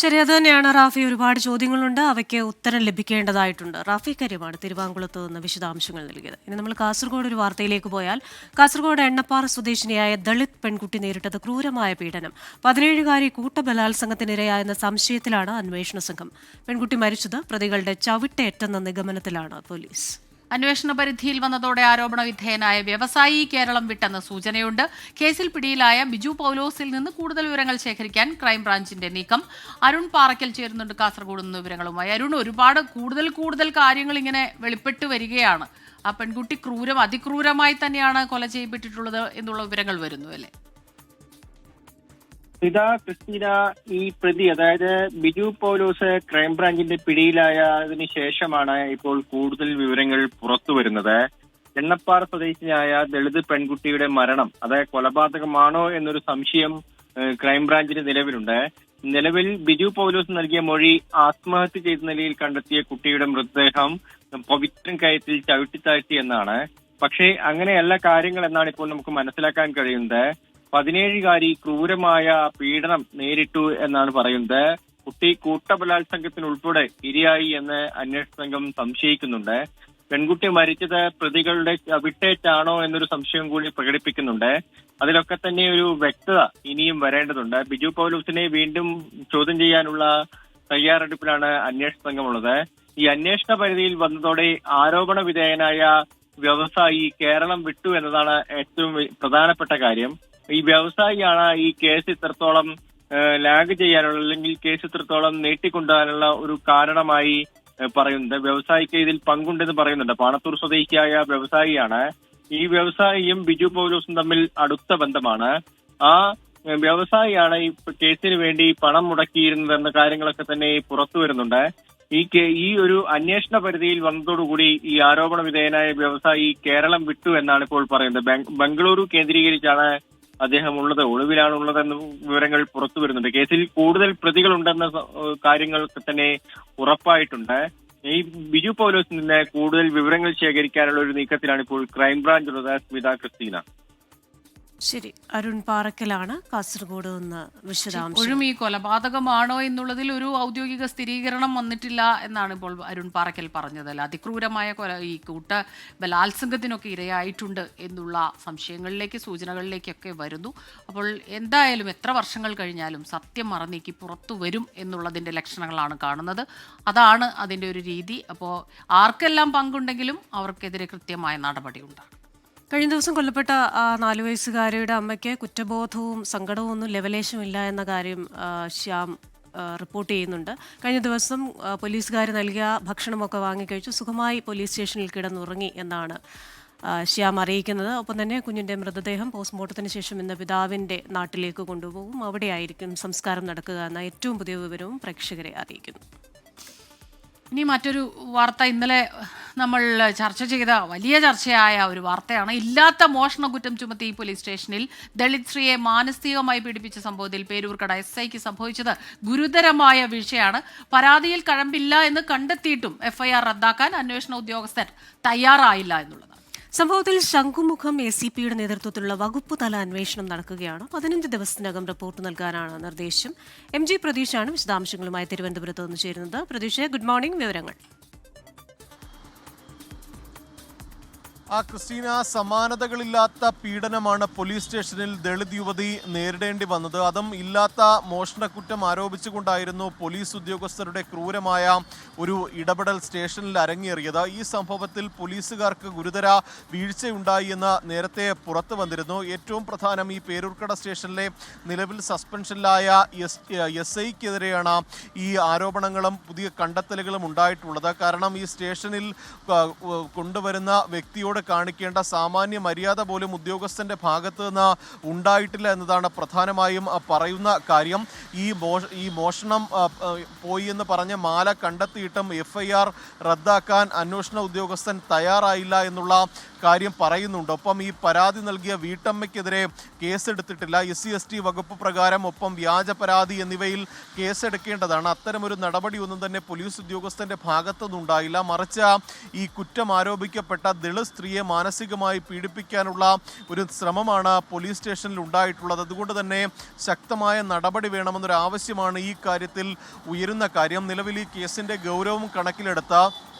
ശരി, അത് തന്നെയാണ് റാഫി. ഒരുപാട് ചോദ്യങ്ങളുണ്ട്, അവയ്ക്ക് ഉത്തരം ലഭിക്കേണ്ടതായിട്ടുണ്ട്. റാഫി കാര്യമാണ് തിരുവാങ്കുളത്ത് നിന്ന് വിശദാംശങ്ങൾ നൽകിയത്. ഇനി നമ്മൾ കാസർഗോഡ് ഒരു വാർത്തയിലേക്ക് പോയാൽ, കാസർഗോഡ് എണ്ണപ്പാറ സ്വദേശിനിയായ ദളിത് പെൺകുട്ടി നേരിട്ടത് ക്രൂരമായ പീഡനം. 17-കാരി കൂട്ടബലാത്സംഗത്തിനിരയായെന്ന സംശയത്തിലാണ് അന്വേഷണ സംഘം. പെൺകുട്ടി മരിച്ചത് പ്രതികളുടെ ചവിട്ടേറ്റെന്ന നിഗമനത്തിലാണ് പോലീസ്. അന്വേഷണ പരിധിയിൽ വന്നതോടെ ആരോപണ വിധേയനായ വ്യവസായി കേരളം വിട്ടെന്ന സൂചനയുണ്ട്. കേസിൽ പിടിയിലായ ബിജു പൗലോസിൽ നിന്ന് കൂടുതൽ വിവരങ്ങൾ ശേഖരിക്കാൻ ക്രൈംബ്രാഞ്ചിന്റെ നീക്കം. അരുൺ പാറയ്ക്കൽ ചേരുന്നുണ്ട് കാസർഗോഡ് നിന്ന് വിവരങ്ങളുമായി. അരുൺ, ഒരുപാട് കൂടുതൽ കാര്യങ്ങൾ ഇങ്ങനെ വെളിപ്പെട്ട് വരികയാണ്. ആ പെൺകുട്ടി അതിക്രൂരമായി തന്നെയാണ് കൊല ചെയ്യപ്പെട്ടിട്ടുള്ളത് എന്നുള്ള വിവരങ്ങൾ വരുന്നു അല്ലേ? ക്രിസ്റ്റീന, ഈ പ്രതി അതായത് ബിജു പൗലോസ് ക്രൈംബ്രാഞ്ചിന്റെ പിടിയിലായതിനു ശേഷമാണ് ഇപ്പോൾ കൂടുതൽ വിവരങ്ങൾ പുറത്തു വരുന്നത്. എണ്ണപ്പാറ സ്വദേശിയായ ദളിത് പെൺകുട്ടിയുടെ മരണം അത് കൊലപാതകമാണോ എന്നൊരു സംശയം ക്രൈംബ്രാഞ്ചിന് നിലവിലുണ്ട്. നിലവിൽ ബിജു പൗലോസ് നൽകിയ മൊഴി ആത്മഹത്യ ചെയ്ത നിലയിൽ കണ്ടെത്തിയ കുട്ടിയുടെ മൃതദേഹം പവിത്രൻ കയത്തിൽ ചവിട്ടിത്താഴ്ത്തി എന്നാണ്. പക്ഷേ അങ്ങനെയല്ല കാര്യങ്ങൾ എന്നാണ് ഇപ്പോൾ നമുക്ക് മനസ്സിലാക്കാൻ കഴിയുന്നത്. 17-കാരി ക്രൂരമായ പീഡനം നേരിട്ടു എന്നാണ് പറയുന്നത്. കുട്ടി കൂട്ടബലാത്സംഗത്തിനുൾപ്പെടെ ഇരയായി എന്ന് അന്വേഷണ സംഘം സംശയിക്കുന്നുണ്ട്. പെൺകുട്ടി മരിച്ചത് പ്രതികളുടെ ചവിട്ടേറ്റാണോ എന്നൊരു സംശയം കൂടി പ്രകടിപ്പിക്കുന്നുണ്ട്. അതിലൊക്കെ തന്നെ ഒരു വ്യക്തത ഇനിയും വരേണ്ടതുണ്ട്. ബിജു പൗലോസിനെ വീണ്ടും ചോദ്യം ചെയ്യാനുള്ള തയ്യാറെടുപ്പിലാണ് അന്വേഷണ സംഘമുള്ളത്. ഈ അന്വേഷണ പരിധിയിൽ വന്നതോടെ ആരോപണ വിധേയനായ വ്യവസായി കേരളം വിട്ടു എന്നതാണ് ഏറ്റവും പ്രധാനപ്പെട്ട കാര്യം. ഈ വ്യവസായിയാണ് ഈ കേസ് ഇത്രത്തോളം ലാഗ് ചെയ്യാനുള്ള അല്ലെങ്കിൽ കേസ് ഇത്രത്തോളം നീട്ടിക്കൊണ്ടുപോകാനുള്ള ഒരു കാരണമായി പറയുന്നത്. വ്യവസായിക്ക് ഇതിൽ പങ്കുണ്ടെന്ന് പറയുന്നുണ്ട്. പാണത്തൂർ സ്വദേശിയായ വ്യവസായിയാണ്. ഈ വ്യവസായിയും ബിജു പൗലോസും തമ്മിൽ അടുത്ത ബന്ധമാണ്. ആ വ്യവസായിയാണ് ഈ കേസിന് വേണ്ടി പണം മുടക്കിയിരുന്നതെന്ന കാര്യങ്ങളൊക്കെ തന്നെ പുറത്തു വരുന്നുണ്ട്. ഈ ഒരു അന്വേഷണ പരിധിയിൽ വന്നതോടുകൂടി ഈ ആരോപണ വിധേയനായ വ്യവസായി കേരളം വിട്ടു എന്നാണ് ഇപ്പോൾ പറയുന്നത്. ബംഗളൂരു കേന്ദ്രീകരിച്ചാണ് അദ്ദേഹം ഒളിവിലാണുള്ളതെന്ന വിവരങ്ങൾ പുറത്തു വരുന്നുണ്ട്. കേസിൽ കൂടുതൽ പ്രതികളുണ്ടെന്ന കാര്യങ്ങൾക്ക് തന്നെ ഉറപ്പായിട്ടുണ്ട്. ഈ ബിജു പൗലോസിൽ നിന്ന് കൂടുതൽ വിവരങ്ങൾ ശേഖരിക്കാനുള്ള ഒരു നീക്കത്തിലാണ് ഇപ്പോൾ ക്രൈംബ്രാഞ്ച് ഉള്ളത്. സ്മിത, ക്രിസ്റ്റീന. ശരി, അരുൺ പാറക്കലാണ് കാസർഗോഡ് നിന്ന് വിശദാംശം. ഇപ്പോഴും ഈ കൊലപാതകമാണോ എന്നുള്ളതിൽ ഒരു ഔദ്യോഗിക സ്ഥിരീകരണം വന്നിട്ടില്ല എന്നാണ് ഇപ്പോൾ അരുൺ പാറക്കൽ പറഞ്ഞത്. അതിക്രൂരമായ ഈ കൂട്ട ബലാത്സംഗത്തിനൊക്കെ ഇരയായിട്ടുണ്ട് എന്നുള്ള സംശയങ്ങളിലേക്ക്, സൂചനകളിലേക്കൊക്കെ വരുന്നു. അപ്പോൾ എന്തായാലും എത്ര വർഷങ്ങൾ കഴിഞ്ഞാലും സത്യം മറന്നീക്കി പുറത്തു വരും എന്നുള്ളതിൻ്റെ ലക്ഷണങ്ങളാണ് കാണുന്നത്. അതാണ് അതിൻ്റെ ഒരു രീതി. അപ്പോൾ ആർക്കെല്ലാം പങ്കുണ്ടെങ്കിലും അവർക്കെതിരെ കൃത്യമായ നടപടി ഉണ്ടാകും. കഴിഞ്ഞ ദിവസം കൊല്ലപ്പെട്ട 4 വയസ്സുകാരിയുടെ അമ്മയ്ക്ക് കുറ്റബോധവും സങ്കടവും ഒന്നും ലെവലേശമില്ല എന്ന കാര്യം ശ്യാം റിപ്പോർട്ട് ചെയ്യുന്നുണ്ട്. കഴിഞ്ഞ ദിവസം പോലീസുകാർ നൽകിയ ഭക്ഷണമൊക്കെ വാങ്ങിക്കഴിച്ചു സുഖമായി പോലീസ് സ്റ്റേഷനിൽ കിടന്നുറങ്ങി എന്നാണ് ശ്യാം അറിയിക്കുന്നത്. ഒപ്പം തന്നെ കുഞ്ഞിൻ്റെ മൃതദേഹം പോസ്റ്റ്മോർട്ടത്തിന് ശേഷം ഇന്ന് പിതാവിൻ്റെ നാട്ടിലേക്ക് കൊണ്ടുപോകും. അവിടെയായിരിക്കും സംസ്കാരം നടക്കുക എന്ന ഏറ്റവും പുതിയ വിവരവും പ്രേക്ഷകരെ അറിയിക്കുന്നു. ഇനി മറ്റൊരു വാർത്ത, ഇന്നലെ നമ്മൾ ചർച്ച ചെയ്ത വലിയ ചർച്ചയായ ഒരു വാർത്തയാണ്. ഇല്ലാത്ത മോഷണ കുറ്റം ചുമത്തി പോലീസ് സ്റ്റേഷനിൽ ദളിത് സ്ത്രീയെ മാനസികമായി പീഡിപ്പിച്ച സംഭവത്തിൽ പേരൂർക്കട SIക്ക് സംഭവിച്ചത് ഗുരുതരമായ വീഴ്ചയാണ്. പരാതിയിൽ കഴമ്പില്ല എന്ന് കണ്ടെത്തിയിട്ടും FIR റദ്ദാക്കാൻ അന്വേഷണ ഉദ്യോഗസ്ഥർ തയ്യാറായില്ല എന്നുള്ളതാണ്. സംഭവത്തിൽ ശംഖുമുഖം ACPയുടെ നേതൃത്വത്തിലുള്ള വകുപ്പ് തല അന്വേഷണം നടക്കുകയാണ്. 15 ദിവസത്തിനകം റിപ്പോർട്ട് നൽകാനാണ് നിർദ്ദേശം. MG പ്രതീഷാണ് വിശദാംശങ്ങളുമായി തിരുവനന്തപുരത്ത് നിന്ന് ചേരുന്നത്. Pratheesh, good morning. വിവരങ്ങൾ. ക്രിസ്റ്റീന, സമാനതകളില്ലാത്ത പീഡനമാണ് പോലീസ് സ്റ്റേഷനിൽ ദളിത് യുവതി നേരിടേണ്ടി വന്നത്. അതും ഇല്ലാത്ത മോഷണക്കുറ്റം ആരോപിച്ചുകൊണ്ടായിരുന്നു പോലീസ് ഉദ്യോഗസ്ഥരുടെ ക്രൂരമായ ഒരു ഇടപെടൽ സ്റ്റേഷനിൽ അരങ്ങേറിയത്. ഈ സംഭവത്തിൽ പോലീസുകാർക്ക് ഗുരുതര വീഴ്ചയുണ്ടായി എന്ന് നേരത്തെ പുറത്തു വന്നിരുന്നു. ഏറ്റവും പ്രധാനം, ഈ പേരൂർക്കട സ്റ്റേഷനിലെ നിലവിൽ സസ്പെൻഷനിലായ SIക്കെതിരെയാണ് ഈ ആരോപണങ്ങളും പുതിയ കണ്ടെത്തലുകളും ഉണ്ടായിട്ടുള്ളത്. കാരണം ഈ സ്റ്റേഷനിൽ കൊണ്ടുവരുന്ന വ്യക്തിയോട് കാണിക്കേണ്ട സാമാന്യ മര്യാദ പോലും ഉദ്യോഗസ്ഥന്റെ ഭാഗത്ത് നിന്ന് ഉണ്ടായിട്ടില്ല എന്നതാണ് പ്രധാനമായും പറയുന്ന കാര്യം. ഈ മോഷണം പോയി എന്ന് പറഞ്ഞ് മാല കണ്ടെത്തിയിട്ടും FIR റദ്ദാക്കാൻ അന്വേഷണ ഉദ്യോഗസ്ഥൻ തയ്യാറായില്ല എന്നുള്ള കാര്യം പറയുന്നുണ്ട്. ഒപ്പം ഈ പരാതി നൽകിയ വീട്ടമ്മയ്ക്കെതിരെ കേസെടുത്തിട്ടില്ല. SC/ST വകുപ്പ് പ്രകാരം ഒപ്പം വ്യാജ പരാതി എന്നിവയിൽ കേസെടുക്കേണ്ടതാണ്. അത്തരമൊരു നടപടിയൊന്നും തന്നെ പോലീസ് ഉദ്യോഗസ്ഥന്റെ ഭാഗത്തുനിന്നുണ്ടായില്ല. മറിച്ച് ഈ കുറ്റം ആരോപിക്കപ്പെട്ട ദളിത് സ്ത്രീയെ മാനസികമായി പീഡിപ്പിക്കാനുള്ള ഒരു ശ്രമമാണ് പോലീസ് സ്റ്റേഷനിൽ ഉണ്ടായിട്ടുള്ളത്. അതുകൊണ്ട് തന്നെ ശക്തമായ നടപടി വേണമെന്നൊരു ആവശ്യമാണ് ഈ കാര്യത്തിൽ ഉയരുന്ന കാര്യം. നിലവിൽ ഈ കേസിന്റെ ഗൗരവം കണക്കിലെടുത്ത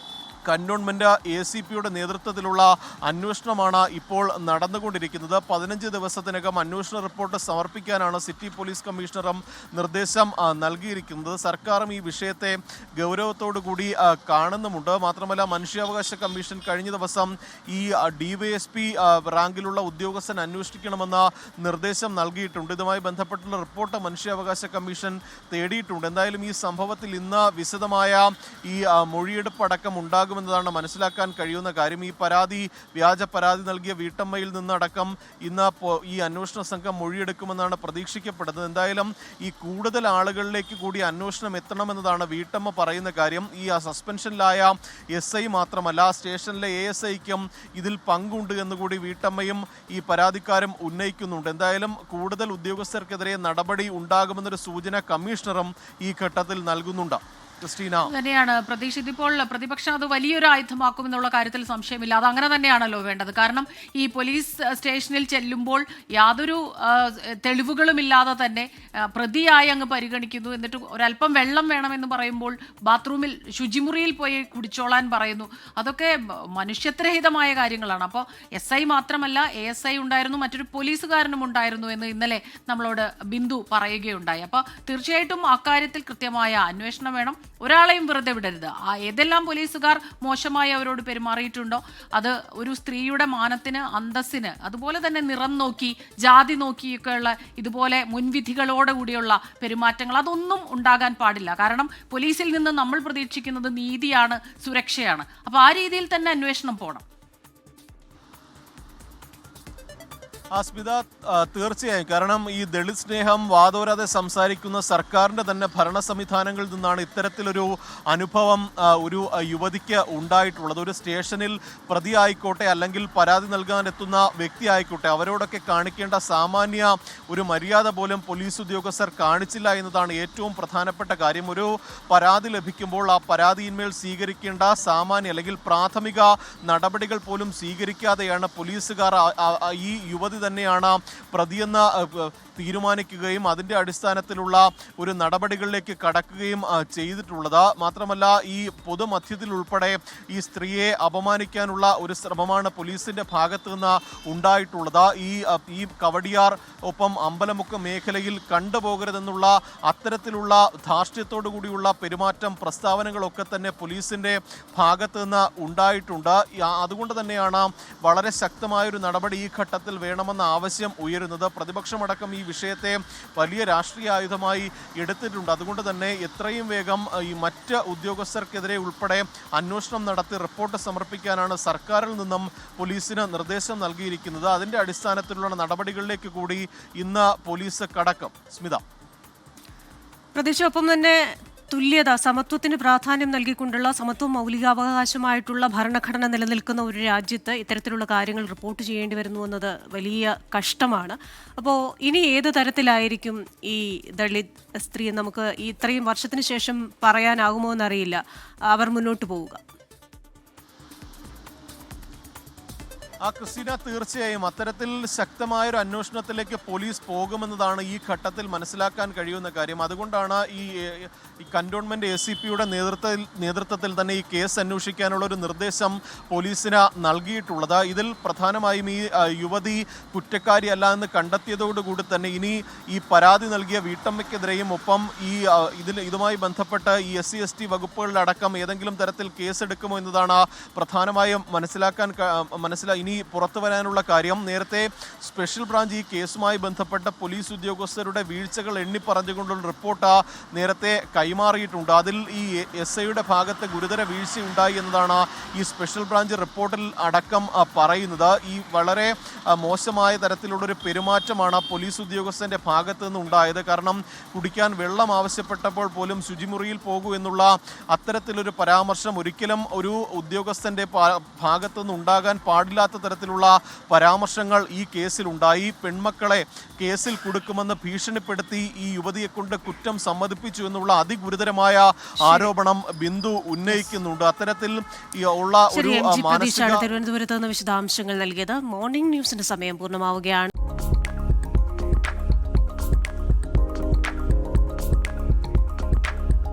കന്റോൺമെന്റ് ACPയുടെ നേതൃത്വത്തിലുള്ള അന്വേഷണമാണ് ഇപ്പോൾ നടന്നുകൊണ്ടിരിക്കുന്നത്. 15 ദിവസത്തിനകം അന്വേഷണ റിപ്പോർട്ട് സമർപ്പിക്കാനാണ് സിറ്റി പോലീസ് കമ്മീഷണറും നിർദ്ദേശം നൽകിയിരിക്കുന്നത്. സർക്കാരും ഈ വിഷയത്തെ ഗൗരവത്തോടുകൂടി കാണുന്നുമുണ്ട്. മാത്രമല്ല, മനുഷ്യാവകാശ കമ്മീഷൻ കഴിഞ്ഞ ദിവസം ഈ DYSP റാങ്കിലുള്ള ഉദ്യോഗസ്ഥൻ അന്വേഷിക്കണമെന്ന നിർദ്ദേശം നൽകിയിട്ടുണ്ട്. ഇതുമായി ബന്ധപ്പെട്ടുള്ള റിപ്പോർട്ട് മനുഷ്യാവകാശ കമ്മീഷൻ തേടിയിട്ടുണ്ട്. എന്തായാലും ഈ സംഭവത്തിൽ ഇന്ന് വിശദമായ ഈ മൊഴിയെടുപ്പ് അടക്കം ഉണ്ടാകും ാകുമെന്നതാണ് മനസ്സിലാക്കാൻ കഴിയുന്ന കാര്യം. ഈ വ്യാജ പരാതി നൽകിയ വീട്ടമ്മയിൽ നിന്നടക്കം ഇന്ന് ഈ അന്വേഷണ സംഘം മൊഴിയെടുക്കുമെന്നാണ് പ്രതീക്ഷിക്കപ്പെടുന്നത്. എന്തായാലും ഈ കൂടുതൽ ആളുകളിലേക്ക് കൂടി അന്വേഷണം എത്തണമെന്നതാണ് വീട്ടമ്മ പറയുന്ന കാര്യം. ഈ സസ്പെൻഷനിലായ SI മാത്രമല്ല, സ്റ്റേഷനിലെ ASIക്കും ഇതിൽ പങ്കുണ്ട് എന്നുകൂടി വീട്ടമ്മയും ഈ പരാതിക്കാരും ഉന്നയിക്കുന്നുണ്ട്. എന്തായാലും കൂടുതൽ ഉദ്യോഗസ്ഥർക്കെതിരെ നടപടി ഉണ്ടാകുമെന്നൊരു സൂചന കമ്മീഷണറും ഈ ഘട്ടത്തിൽ നൽകുന്നുണ്ട്. തന്നെയാണ് പ്രതീക്ഷ. ഇതിപ്പോൾ പ്രതിപക്ഷം അത് വലിയൊരു ആയുധമാക്കുമെന്നുള്ള കാര്യത്തിൽ സംശയമില്ല. അത് അങ്ങനെ തന്നെയാണല്ലോ വേണ്ടത്. കാരണം ഈ പോലീസ് സ്റ്റേഷനിൽ ചെല്ലുമ്പോൾ യാതൊരു തെളിവുകളുമില്ലാതെ തന്നെ പ്രതിയായി അങ്ങ് പരിഗണിക്കുന്നു. എന്നിട്ട് ഒരല്പം വെള്ളം വേണമെന്ന് പറയുമ്പോൾ ബാത്റൂമിൽ ശുചിമുറിയിൽ പോയി കുടിച്ചോളാൻ പറയുന്നു. അതൊക്കെ മനുഷ്യത്വരഹിതമായ കാര്യങ്ങളാണ്. അപ്പോൾ SI മാത്രമല്ല, ASI ഉണ്ടായിരുന്നു, മറ്റൊരു പോലീസുകാരനും ഉണ്ടായിരുന്നു എന്ന് ഇന്നലെ നമ്മളോട് ബിന്ദു പറയുകയുണ്ടായി. അപ്പോൾ തീർച്ചയായിട്ടും അക്കാര്യത്തിൽ കൃത്യമായ അന്വേഷണം വേണം. ഒരാളെയും വെറുതെ വിടരുത്. ഏതെല്ലാം പോലീസുകാർ മോശമായി അവരോട് പെരുമാറിയിട്ടുണ്ടോ, അത് ഒരു സ്ത്രീയുടെ മാനത്തിന്, അന്തസ്സിന്, അതുപോലെ തന്നെ നിറം നോക്കി, ജാതി നോക്കിയൊക്കെയുള്ള ഇതുപോലെ മുൻവിധികളോടുകൂടിയുള്ള പെരുമാറ്റങ്ങൾ അതൊന്നും ഉണ്ടാകാൻ പാടില്ല. കാരണം പോലീസിൽ നിന്ന് നമ്മൾ പ്രതീക്ഷിക്കുന്നത് നീതിയാണ്, സുരക്ഷയാണ്. അപ്പോൾ ആ രീതിയിൽ തന്നെ അന്വേഷണം പോകണം. സ്മിത, തീർച്ചയായും. കാരണം ഈ ദളിത് സ്നേഹം വാതോരാതെ സംസാരിക്കുന്ന സർക്കാരിൻ്റെ തന്നെ ഭരണ സംവിധാനങ്ങളിൽ നിന്നാണ് ഇത്തരത്തിലൊരു അനുഭവം ഒരു യുവതിക്ക് ഉണ്ടായിട്ടുള്ളത്. ഒരു സ്റ്റേഷനിൽ പ്രതി ആയിക്കോട്ടെ, അല്ലെങ്കിൽ പരാതി നൽകാനെത്തുന്ന വ്യക്തി ആയിക്കോട്ടെ, അവരോടൊക്കെ കാണിക്കേണ്ട സാമാന്യ ഒരു മര്യാദ പോലും പോലീസ് ഉദ്യോഗസ്ഥർ കാണിച്ചില്ല എന്നതാണ് ഏറ്റവും പ്രധാനപ്പെട്ട കാര്യം. ഒരു പരാതി ലഭിക്കുമ്പോൾ ആ പരാതിയിന്മേൽ സ്വീകരിക്കേണ്ട സാമാന്യ അല്ലെങ്കിൽ പ്രാഥമിക നടപടികൾ പോലും സ്വീകരിക്കാതെയാണ് പോലീസുകാർ ഈ യുവതി തന്നെയാണ് പ്രതിയെന്ന് തീരുമാനിക്കുകയും അതിൻ്റെ അടിസ്ഥാനത്തിലുള്ള ഒരു നടപടികളിലേക്ക് കടക്കുകയും ചെയ്തിട്ടുള്ളത്. മാത്രമല്ല ഈ പൊതുമധ്യത്തിൽ ഉൾപ്പെടെ ഈ സ്ത്രീയെ അപമാനിക്കാനുള്ള ഒരു ശ്രമമാണ് പോലീസിന്റെ ഭാഗത്തു നിന്ന് ഉണ്ടായിട്ടുള്ളത്. ഈ കവടിയാർ ഒപ്പം അമ്പലമുക്ക് മേഖലയിൽ കണ്ടുപോകരുതെന്നുള്ള അത്തരത്തിലുള്ള ധാർഷ്ട്യത്തോടു കൂടിയുള്ള പെരുമാറ്റം പ്രസ്താവനകളൊക്കെ തന്നെ പോലീസിന്റെ ഭാഗത്തു നിന്ന് ഉണ്ടായിട്ടുണ്ട്. അതുകൊണ്ട് തന്നെയാണ് വളരെ ശക്തമായൊരു നടപടി ഈ ഘട്ടത്തിൽ വേണമെന്ന ആവശ്യം ഉയരുന്നത്. പ്രതിപക്ഷമടക്കം ഈ വിഷയത്തെ വലിയ രാഷ്ട്രീയ ആയുധമായി എടുത്തിട്ടുണ്ട്. അതുകൊണ്ട് തന്നെ എത്രയും വേഗം ഈ മറ്റ് ഉദ്യോഗസ്ഥർക്കെതിരെ ഉൾപ്പെടെ അന്വേഷണം നടത്തി റിപ്പോർട്ട് സമർപ്പിക്കാനാണ് സർക്കാരിൽ നിന്നും പോലീസിന് നിർദ്ദേശം നൽകിയിരിക്കുന്നത്. അതിന്റെ അടിസ്ഥാനത്തിലുള്ള നടപടികളിലേക്ക് കൂടി ഇന്ന് പോലീസ് കടക്കും. സ്മിത. പ്രതീക്ഷ, ഒപ്പം തന്നെ തുല്യത, സമത്വത്തിന് പ്രാധാന്യം നൽകിക്കൊണ്ടുള്ള സമത്വം മൗലികാവകാശമായിട്ടുള്ള ഭരണഘടന നിലനിൽക്കുന്ന ഒരു രാജ്യത്ത് ഇത്തരത്തിലുള്ള കാര്യങ്ങൾ റിപ്പോർട്ട് ചെയ്യേണ്ടി വരുന്നു എന്നത് വലിയ കഷ്ടമാണ്. അപ്പോൾ ഇനി ഏത് തരത്തിലായിരിക്കും ഈ ദളിത് സ്ത്രീ നമുക്ക് ഇത്രയും വർഷത്തിന് ശേഷം പറയാനാകുമോ എന്നറിയില്ല അവർ മുന്നോട്ട് പോവുക? ക്രിസ്റ്റീന, തീർച്ചയായും അത്തരത്തിൽ ശക്തമായൊരു അന്വേഷണത്തിലേക്ക് പോലീസ് പോകുമെന്നതാണ് ഈ ഘട്ടത്തിൽ മനസ്സിലാക്കാൻ കഴിയുന്ന കാര്യം. അതുകൊണ്ടാണ് ഈ കന്റോൺമെന്റ് ACPയുടെ നേതൃത്വത്തിൽ തന്നെ ഈ കേസ് അന്വേഷിക്കാനുള്ള ഒരു നിർദ്ദേശം പോലീസിന് നൽകിയിട്ടുള്ളത്. ഇതിൽ പ്രധാനമായും ഈ യുവതി കുറ്റക്കാരിയല്ല എന്ന് കണ്ടെത്തിയതോടുകൂടി തന്നെ ഇനി ഈ പരാതി നൽകിയ വീട്ടമ്മയ്ക്കെതിരെയും ഒപ്പം ഈ ഇതുമായി ബന്ധപ്പെട്ട് ഈ SC/ST വകുപ്പുകളിലടക്കം ഏതെങ്കിലും തരത്തിൽ കേസെടുക്കുമോ എന്നതാണ് പ്രധാനമായും ഇനി പുറത്തു വരാനുള്ള കാര്യം. നേരത്തെ സ്പെഷ്യൽ ബ്രാഞ്ച് ഈ കേസുമായി ബന്ധപ്പെട്ട പോലീസ് ഉദ്യോഗസ്ഥരുടെ വീഴ്ചകൾ എണ്ണിപ്പറഞ്ഞുകൊണ്ടുള്ള റിപ്പോർട്ട് നേരത്തെ കൈമാറിയിട്ടുണ്ട്. അതിൽ ഈ SIയുടെ ഭാഗത്ത് ഗുരുതര വീഴ്ചയുണ്ടായി എന്നതാണ് ഈ സ്പെഷ്യൽ ബ്രാഞ്ച് റിപ്പോർട്ടിൽ അടക്കം പറയുന്നത്. ഈ വളരെ മോശമായ തരത്തിലുള്ളൊരു പെരുമാറ്റമാണ് പോലീസ് ഉദ്യോഗസ്ഥന്റെ ഭാഗത്തു നിന്നുണ്ടായത്. കാരണം കുടിക്കാൻ വെള്ളം ആവശ്യപ്പെട്ടപ്പോൾ പോലും ശുചിമുറിയിൽ പോകൂ എന്നുള്ള അത്തരത്തിലൊരു പരാമർശം ഒരിക്കലും ഒരു ഉദ്യോഗസ്ഥന്റെ ഭാഗത്തു നിന്നുണ്ടാകാൻ പാടില്ലാത്ത തരത്തിലുള്ള പരാമർശങ്ങൾ ഈ കേസിലുണ്ടായി. പെൺമക്കളെ കേസിൽ കൊടുക്കുമെന്ന് ഭീഷണിപ്പെടുത്തി ഈ യുവതിയെ കൊണ്ട് കുറ്റം സമ്മതിപ്പിച്ചു എന്നുള്ള അതിഗുരുതരമായ ആരോപണം ബിന്ദു ഉന്നയിക്കുന്നുണ്ട്. അത്തരത്തിൽ ഉള്ള ഒരു തിരുവനന്തപുരത്ത് നിന്ന് വിശദാംശങ്ങൾ നൽകിയത്. മോർണിംഗ് ന്യൂസിന്റെ സമയം പൂർണ്ണമാവുകയാണ്.